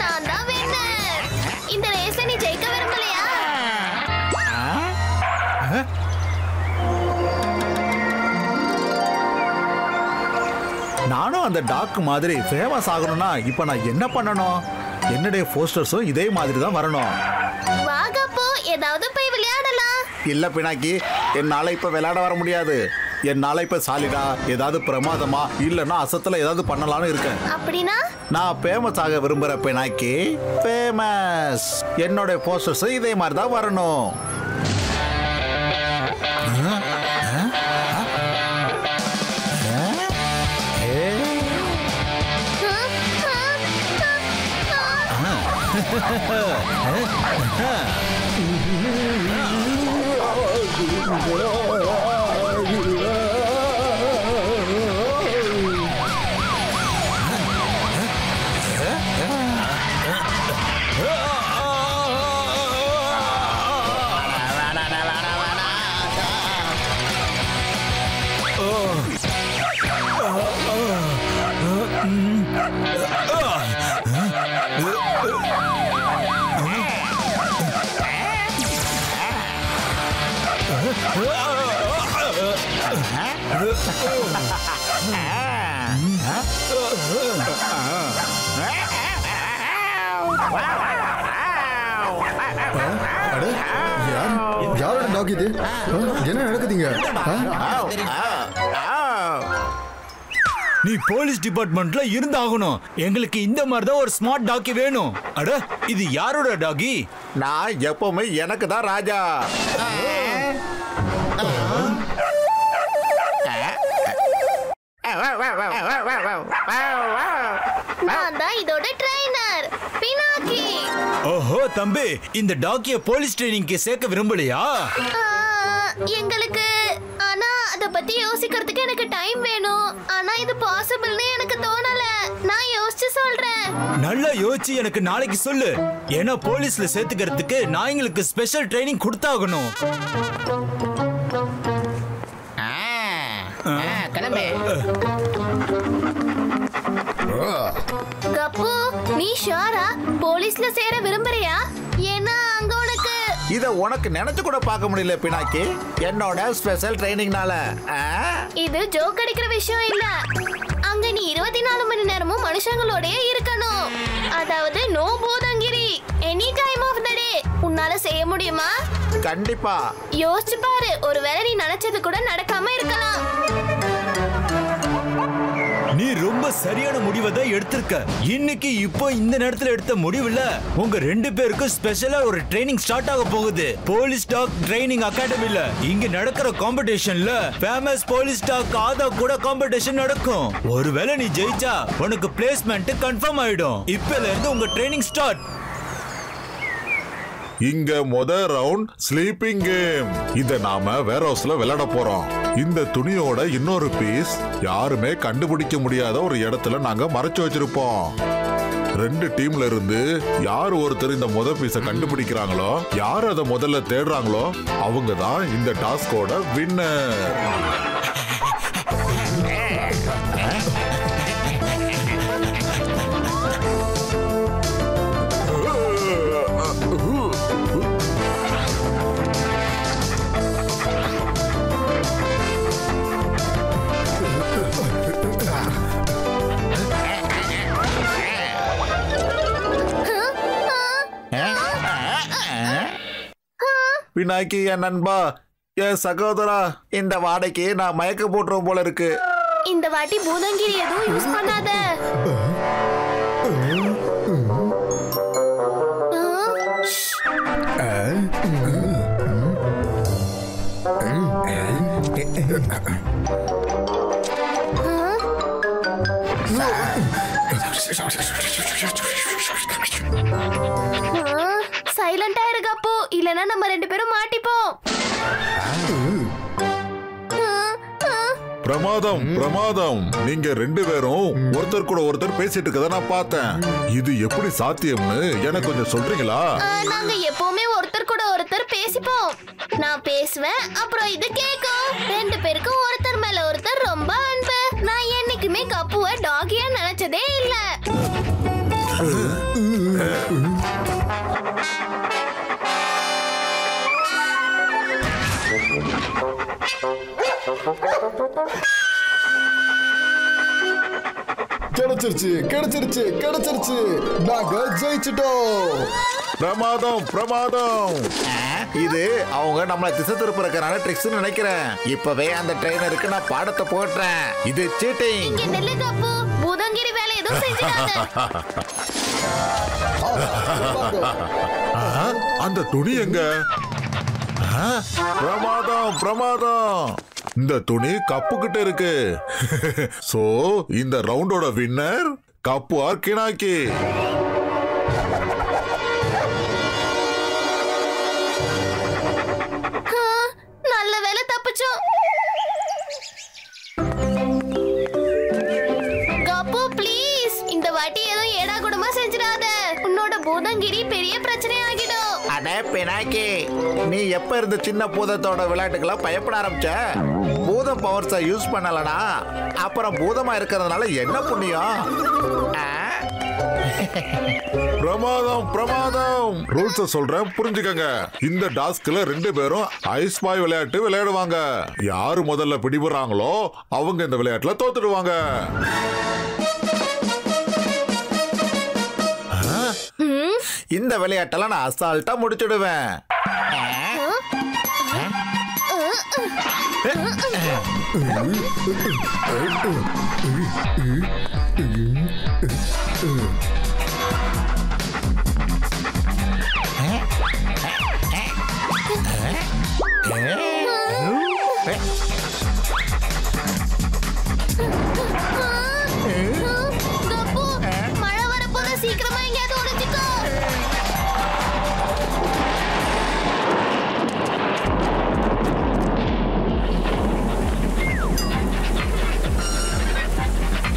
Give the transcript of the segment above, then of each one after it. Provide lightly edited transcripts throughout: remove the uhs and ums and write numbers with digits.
நான் தான் வின்னர். இந்த ரேஸ்ல நீ ஜெயிக்க விரும்பலையா? நானும் அந்த டாக் மாதிரி ஃபேமஸ் ஆகணும்னா இப்ப நான் என்ன பண்ணணும்? என்னுடைய போஸ்டர்ஸும் இதே மாதிரி தான் வரணும். வாகப்போ ஏதாவது போய் விளையாடலாம். இல்ல பினாக்கி, என்னால இப்ப விளையாட வர முடியாது. என்னால இப்ப சாலிடா ஏதாவது பிரமாதமா இல்லன்னா அசத்துல ஏதாவது பண்ணலாம்னு இருக்கேன். அப்படின்னா நான் ஃபேமஸ் ஆக விரும்புற பினாக்கி, ஃபேமஸ். என்னோட போஸ்டர்ஸ் இதே மாதிரி தான் வரணும். யாரோட டாக் இது? என்ன நடக்குதுங்க? நீ போலீஸ் டிபார்ட்மெண்ட்ல இருந்தாகணும். எங்களுக்கு இந்த மாதிரி தான் ஒரு ஸ்மார்ட் டாக்கி வேணும். அட, இது யாரோட டாகி? நான் எப்பவுமே எனக்கு தான் ராஜா. நான் தான் இதோட ட்ரெய்னர் பினாக்கி. ஓஹோ தம்பி, இந்த டாக்கிய போலீஸ் ட்ரைனிங்க்கு சேர்க்க விரும்பலையா? எங்களுக்கு ஆனா அத பத்தி யோசிக்கிறதுக்கு எனக்கு டைம் வேணும். ஆனா இது பாசிபிள்னு எனக்கு தோணல. நான் யோசிச்சு சொல்றேன். நல்லா யோசிச்சு எனக்கு நாளைக்கு சொல்லு. ஏன்னா போலீஸ்ல சேர்த்துக்கிறதுக்கு நாய்ங்களுக்கு ஸ்பெஷல் ட்ரைனிங் கொடுத்தாகணும். கப்பு, நீ ஷூரா போலீஸ்ல சேர விரும்புறியா? ஏன்னா அங்க உனக்கு இத உனக்கு நினைச்சு கூட பார்க்க முடியல பினாக்கி, என்னோட ஸ்பெஷல் ட்ரைனிங்னால. இது ஜோக் அடிக்கிற விஷயம் இல்ல. அங்க நீ 24 மணி நேரமும் மனுஷங்களோடயே இருக்கணும். அதாவது நோ பூதங்கிரி, any time of the day. உன்னால செய்ய முடியுமா? கண்டிப்பா. யோசிச்சு பாரு, ஒருவேளை நீ நினைச்சது கூட நடக்காம இருக்கலாம். நீ ரொம்ப சரியான முடிவை தான் எடுத்திருக்க. இன்னைக்கு இப்போ இந்த நேரத்துல எடுத்த முடிவுல உங்க ரெண்டு பேருக்கும் ஸ்பெஷலா ஒரு ட்ரைனிங் ஸ்டார்ட் ஆக போகுது. போலீஸ் டாக் ட்ரைனிங் அகாடமில இங்க நடக்கிற காம்படிஷன்ல ஃபேமஸ் போலீஸ் டாக் ஆதா கூட காம்படிஷன் நடக்கும். ஒருவேளை நீ ஜெயிச்சா உனக்கு பிளேஸ்மெண்ட் கன்ஃபார்ம் ஆயிடும். இப்பல இருந்து உங்க ட்ரைனிங் ஸ்டார்ட். இங்க முதல் ரவுண்ட் ஸ்லீப்பிங் கேம். இத நாம வேர் ஹவுஸ்ல விளையாட போறோம். இந்த துணியோட இன்னொரு பீஸ் யாருமே கண்டுபிடிக்க முடியாத ஒரு இடத்துல நாங்க மறைச்சு வச்சிருப்போம். ரெண்டு டீம்ல இருந்து யார் ஒருத்தர் இந்த முதல் பீஸை கண்டுபிடிக்கிறாங்களோ, யார் அதை முதல்ல தேடுறாங்களோ அவங்க தான் இந்த டாஸ்கோட வின்னர். பினாக்கி என் நண்பா, என் சகோதரா, இந்த வாடைக்கு நான் மயக்க போட்டுரும் போல இருக்கு. இந்த வாட்டி பூதங்கிரி எதுவும் யூஸ் பண்ணாத. சைலண்டா இருக்கப்போ, இல்லனா நம்ம ரெண்டு பேரும் மாட்டிப்போம். பிரமாதம் பிரமாதம். நீங்க ரெண்டு பேரும் ஒருத்தர் கூட ஒருத்தர் பேசிட்டு இருக்கத நான் பார்த்தேன். இது எப்படி சாத்தியம்னு எனக்கு கொஞ்சம் சொல்றீங்களா? நாங்க எப்பவுமே ஒருத்தர் கூட ஒருத்தர் பேசிப்போம். நான் பேசுவேன், அப்புறம் இது கேக்கும். ரெண்டு பேருக்கும் ஒருத்தர் மேல ஒருத்தர் ரொம்ப அன்பு. நான் என்னைக்குமே கப்புவ டாகியா நினைச்சதே இல்ல. கிடைச்சிருச்சு கிடைச்சிருச்சு கிடைச்சிருச்சு. நாங்க ஜெயிச்சிட்டோம். பிரமாதம் பிரமாதம். இது அவங்க நம்மள திசை திருப்புறதுக்கான ட்ரிக்ஸ் நினைக்கிறேன். இப்பவே அந்த ட்ரெயினருக்கு நான் பாடத்தை போடுறேன். இது சீட்டிங். இங்க நெல்லு கப்பு, பூதங்கிரி வேலை எதுவும் செஞ்சிடாத. அந்த துணி எங்க? பிரமாதம் பிரமாதம். இந்த துணி கப்பு கிட்ட இருக்கு. சோ இந்த ரவுண்டோட வின்னர் கப்பு ஆர் கினாக்கி. நல்ல வேலை தப்பிச்சோம். கப்பு ப்ளீஸ் இந்த வாட்டி எதுவும் ஏடா கூடமா செஞ்சிடாத. உன்னோட பூதங்கிரி பெரிய பிரச்சனை ஆகிடும். அடே பினாக்கி, நீ எப்ப இருந்த சின்ன பூதத்தோட விளையாட்டுக்கெல்லாம் பயப்பட ஆரம்பிச்ச? பூத பவர்ஸை யூஸ் பண்ணலனா அப்புறம் பூதமா இருக்கிறதுனால என்ன புண்ணியம்? பிரமாதம் பிரமாதம். ரூல்ஸ சொல்றேன் புரிஞ்சுக்கங்க. இந்த டாஸ்க்ல 2 பேரும் ஐஸ் பாய் விளையாட்டு விளையாடுவாங்க. யாரு முதல்ல பிடிபடுறாங்களோ அவங்க இந்த விளையாட்டுல தோத்துடுவாங்க. இந்த விளையாட்டெல்லாம் நான் அசால்ட்டா முடிச்சிடுவேன். கப்பு, மழை வரப்போது, சீக்கிரமா எங்கேயாவது ஒளிஞ்சுக்கோ.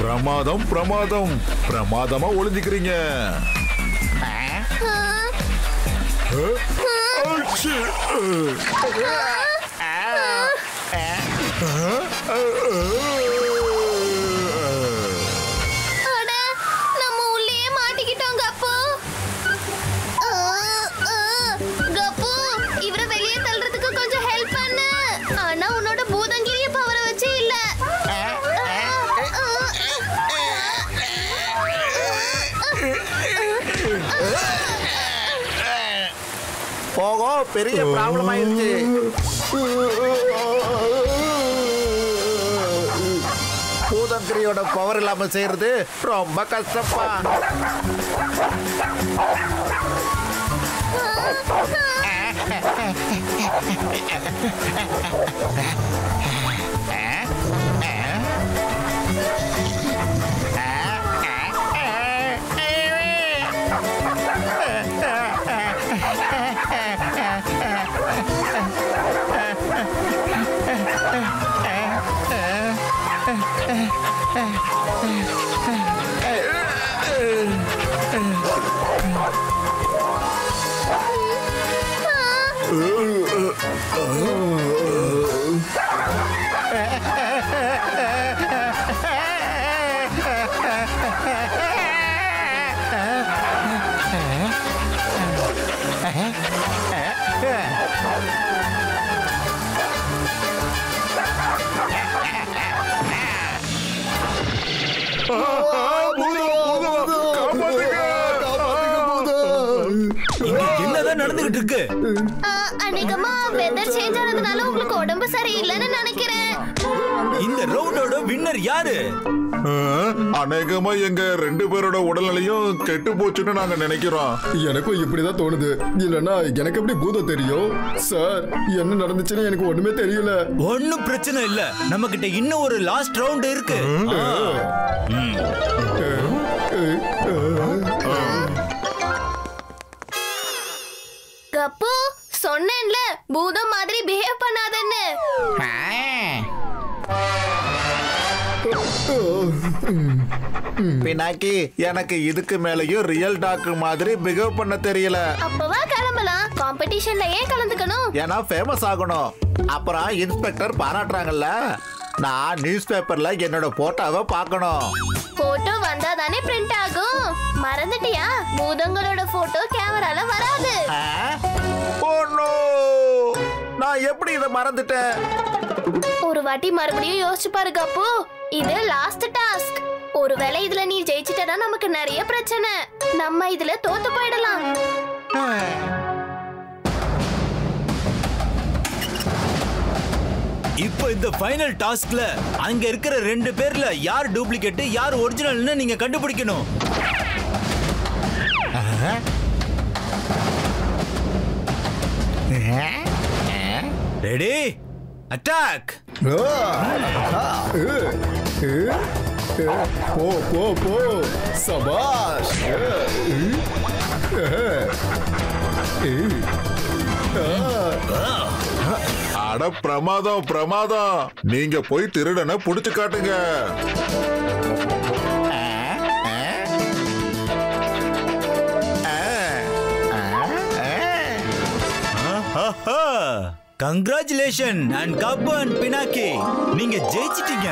பிரமாதம் பிரமாதம். பிரமாதமா ஒளிஞ்சுக்கிறீங்க. அட, நம்ம உள்ளேயே மாட்டிக்கிட்டோம் கப்பு. கப்பு, இவரை வெளியே தள்ளுறதுக்கு கொஞ்சம் ஹெல்ப் பண்ணு. ஆனா உன்னோட பூதங்கிரிய பவரை வச்சு இல்ல. போகோ, பெரிய ப்ராப்ளம் ஆயிடுச்சு. பூதங்கிரியோட பவர் இல்லாம செய்யறது ரொம்ப கஷ்டப்பா. என்னதான் நடந்துகிட்டு இருக்கு? அநேகமா வெதர் சேஞ்ச் ஆனதுனால உங்களுக்கு உடம்பு சரியில்லைன்னு நினைக்கிறேன். இந்த ரவுண்டோட வின்னர் யாரு? அநேகமா எங்க 2 பேரோட உடல்நிலையும் கெட்டு போச்சுன்னு நாங்க நினைக்கிறோம். எனக்கும் இப்படிதான் தோணுது. இல்லன்னா எனக்கு எப்படி பூதம் தெரியும்? சார், என்ன நடந்துச்சுன்னு எனக்கு ஒண்ணுமே தெரியல. ஒண்ணும் பிரச்சனை இல்ல. நம்ம கிட்ட இன்னும் ஒரு லாஸ்ட் ரவுண்ட் இருக்கு. கப்பு, சொன்னேன்ல பூதம் மாதிரி பிஹேவ் பண்ணாதன்னு. பினாக்கி, எனக்கு இதுக்கு மேலயும் ரியல் டாக் மாதிரி பிஹேவ் பண்ண தெரியல. அப்பவா கிளம்பலாம். காம்படிஷன்ல ஏன் கலந்துக்கணும்? ஏன்னா ஃபேமஸ் ஆகணும். அப்புறம் இன்ஸ்பெக்டர் பாராட்டுறாங்கல்ல. நான் நியூஸ் பேப்பர்ல என்னோட போட்டோவை பார்க்கணும். போட்டோ வந்தா தானே பிரிண்ட் ஆகும். மறந்துட்டியா? பூதங்களோட போட்டோ கேமரால வராது. ஓ நோ, நான் எப்படி இதை மறந்துட்டேன்? ஒரு வாட்டி மறுபடியும் யோசிச்சு பாரு கப்பு. இது லாஸ்ட் டாஸ்க். ஒருவேளை இதுல நீ ஜெயிச்சிட்டா நமக்கு நிறைய பிரச்சனை. நம்ம இதுல தோத்து போயிடலாம். இப்போ இந்த ஃபைனல் டாஸ்க்ல அங்க இருக்கிற 2 பேர்ல யார் டூப்ளிகேட் யார் ஒரிஜினல்னு நீங்க கண்டுபிடிக்கணும். Ready attack. போ போ போ சபாஷ். அட பிரமாதம் பிரமாதம். நீங்க போய் திருடனை புடிச்சு காட்டுங்க. Congratulation and cup and Pinaki, நீங்க ஜெயிச்சிட்டீங்க.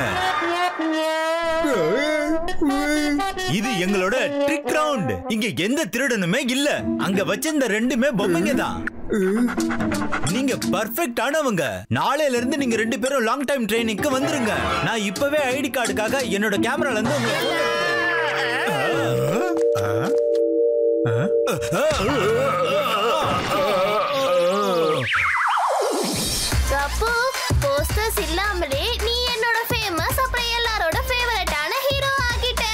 இது எங்களோட ட்ரிக் ரவுண்ட். இங்க எந்த திருடனுமே இல்ல. அங்க வச்சிருந்த 2மே பொம்மைங்க தான். நீங்க பர்ஃபெக்ட் ஆனவங்க. நாளையில இருந்து நீங்க 2 பேரும் லாங் டைம் ட்ரைனிங்க்கு வந்துருங்க. நான் இப்பவே ஐடி கார்டுக்காக என்னோட கேமரால இருந்து கப்பு, போஸ்டர்ஸ் இல்லாமலே நீ என்னோட ஃபேமஸ் அப்புறம் எல்லாரோட ஃபேவரட்டான ஹீரோ ஆகிட்ட.